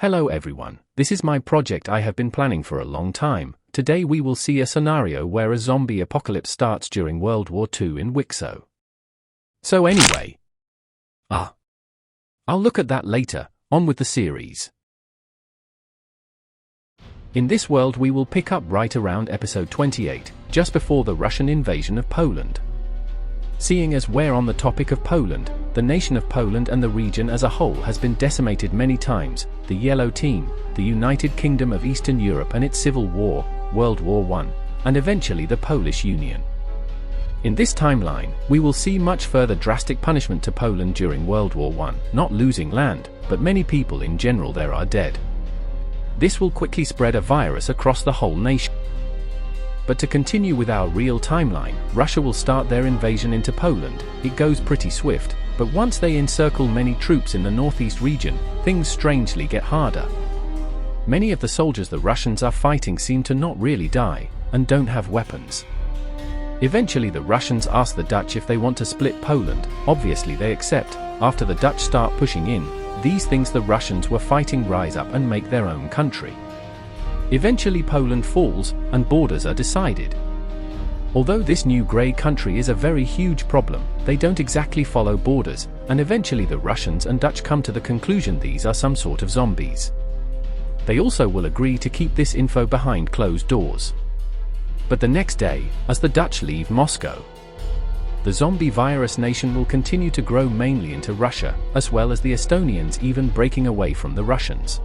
Hello everyone, this is my project I have been planning for a long time. Today we will see a scenario where a zombie apocalypse starts during World War II in Wixo. So anyway, I'll look at that later. On with the series. In this world we will pick up right around episode 28, just before the Russian invasion of Poland. Seeing as we're on the topic of Poland, the nation of Poland and the region as a whole has been decimated many times, the Yellow Team, the United Kingdom of Eastern Europe and its civil war, World War I, and eventually the Polish Union. In this timeline, we will see much further drastic punishment to Poland during World War I, not losing land, but many people in general there are dead. This will quickly spread a virus across the whole nation. But to continue with our real timeline, Russia will start their invasion into Poland. It goes pretty swift, but once they encircle many troops in the northeast region, things strangely get harder. Many of the soldiers the Russians are fighting seem to not really die, and don't have weapons. Eventually the Russians ask the Dutch if they want to split Poland. Obviously they accept. After the Dutch start pushing in, these things the Russians were fighting rise up and make their own country. Eventually Poland falls, and borders are decided. Although this new grey country is a very huge problem, they don't exactly follow borders, and eventually the Russians and Dutch come to the conclusion these are some sort of zombies. They also will agree to keep this info behind closed doors. But the next day, as the Dutch leave Moscow, the zombie virus nation will continue to grow mainly into Russia, as well as the Estonians even breaking away from the Russians.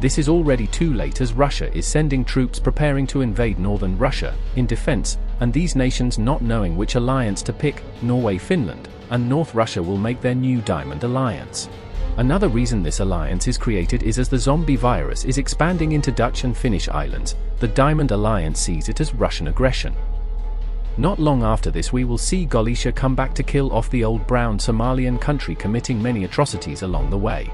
This is already too late as Russia is sending troops preparing to invade northern Russia, in defense, and these nations not knowing which alliance to pick, Norway, Finland, and North Russia will make their new Diamond Alliance. Another reason this alliance is created is as the zombie virus is expanding into Dutch and Finnish islands, the Diamond Alliance sees it as Russian aggression. Not long after this we will see Galicia come back to kill off the old brown Somalian country committing many atrocities along the way.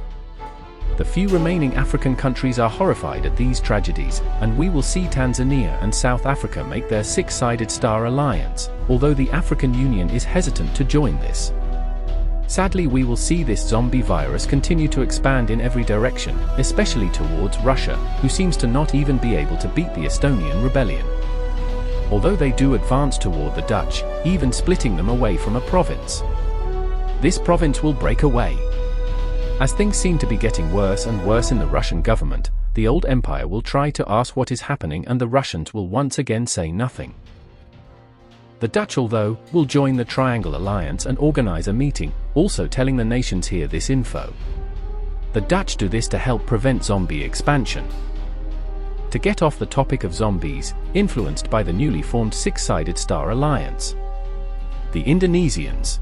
The few remaining African countries are horrified at these tragedies, and we will see Tanzania and South Africa make their six-sided star alliance, although the African Union is hesitant to join this. Sadly we will see this zombie virus continue to expand in every direction, especially towards Russia, who seems to not even be able to beat the Estonian rebellion. Although they do advance toward the Dutch, even splitting them away from a province. This province will break away. As things seem to be getting worse and worse in the Russian government, the old empire will try to ask what is happening and the Russians will once again say nothing. The Dutch, although, will join the Triangle Alliance and organize a meeting, also telling the nations here this info. The Dutch do this to help prevent zombie expansion. To get off the topic of zombies, influenced by the newly formed six-sided star alliance. The Indonesians.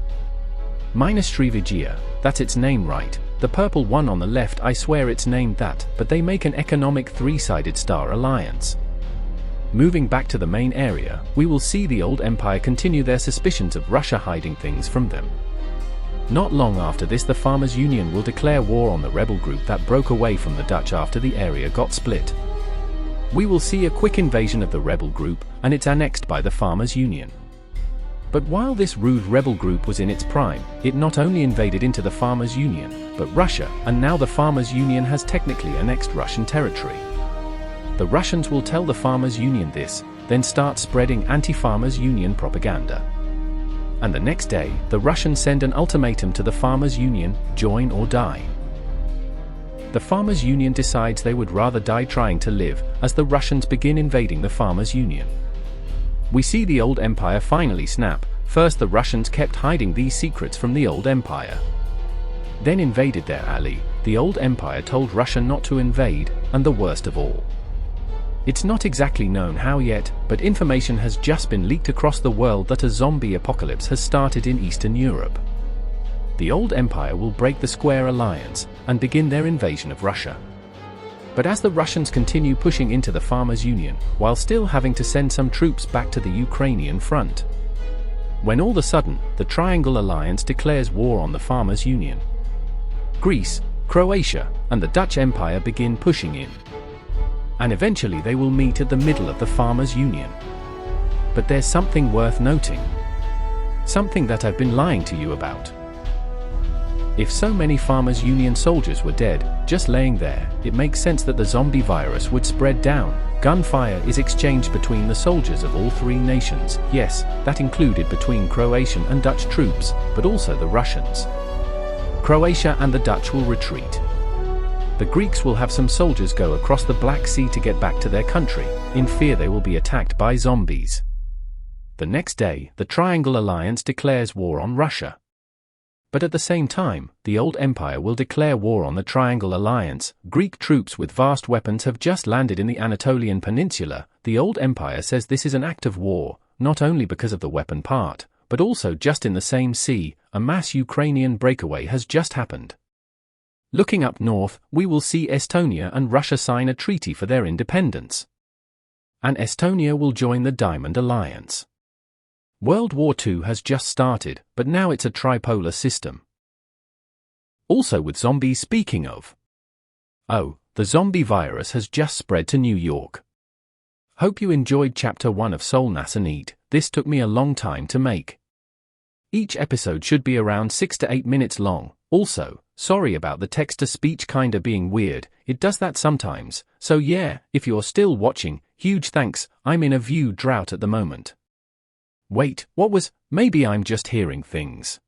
Minus Sriwijaya, that's its name right. The purple one on the left, I swear it's named that, but they make an economic three-sided star alliance. Moving back to the main area, we will see the old empire continue their suspicions of Russia hiding things from them. Not long after this the Farmers Union will declare war on the rebel group that broke away from the Dutch after the area got split. We will see a quick invasion of the rebel group, and it's annexed by the Farmers Union. But while this rude rebel group was in its prime, it not only invaded into the Farmers Union, but Russia, and now the Farmers Union has technically annexed Russian territory. The Russians will tell the Farmers Union this, then start spreading anti-Farmers Union propaganda. And the next day, the Russians send an ultimatum to the Farmers Union, join or die. The Farmers Union decides they would rather die trying to live, as the Russians begin invading the Farmers Union. We see the old empire finally snap. First the Russians kept hiding these secrets from the old empire. Then invaded their ally, the old empire told Russia not to invade, and the worst of all. It's not exactly known how yet, but information has just been leaked across the world that a zombie apocalypse has started in Eastern Europe. The old empire will break the Square Alliance, and begin their invasion of Russia. But as the Russians continue pushing into the Farmers Union, while still having to send some troops back to the Ukrainian front. When all of a sudden, the Triangle Alliance declares war on the Farmers Union. Greece, Croatia, and the Dutch Empire begin pushing in. And eventually they will meet at the middle of the Farmers Union. But there's something worth noting. Something that I've been lying to you about. If so many Farmers Union soldiers were dead, just laying there, it makes sense that the zombie virus would spread down. Gunfire is exchanged between the soldiers of all three nations. Yes, that included between Croatian and Dutch troops, but also the Russians. Croatia and the Dutch will retreat. The Greeks will have some soldiers go across the Black Sea to get back to their country, in fear they will be attacked by zombies. The next day, the Triangle Alliance declares war on Russia. But at the same time, the old empire will declare war on the Triangle Alliance. Greek troops with vast weapons have just landed in the Anatolian Peninsula. The old empire says this is an act of war, not only because of the weapon part, but also just in the same sea, a mass Ukrainian breakaway has just happened. Looking up north, we will see Estonia and Russia sign a treaty for their independence. And Estonia will join the Diamond Alliance. World War II has just started, but now it's a tripolar system. Also with zombies, speaking of. Oh, the zombie virus has just spread to New York. Hope you enjoyed Chapter 1 of Sol Nasanit. This took me a long time to make. Each episode should be around 6 to 8 minutes long. Also, sorry about the text-to-speech kinda being weird, it does that sometimes. So yeah, if you're still watching, huge thanks. I'm in a view drought at the moment. Wait, what was, maybe I'm just hearing things.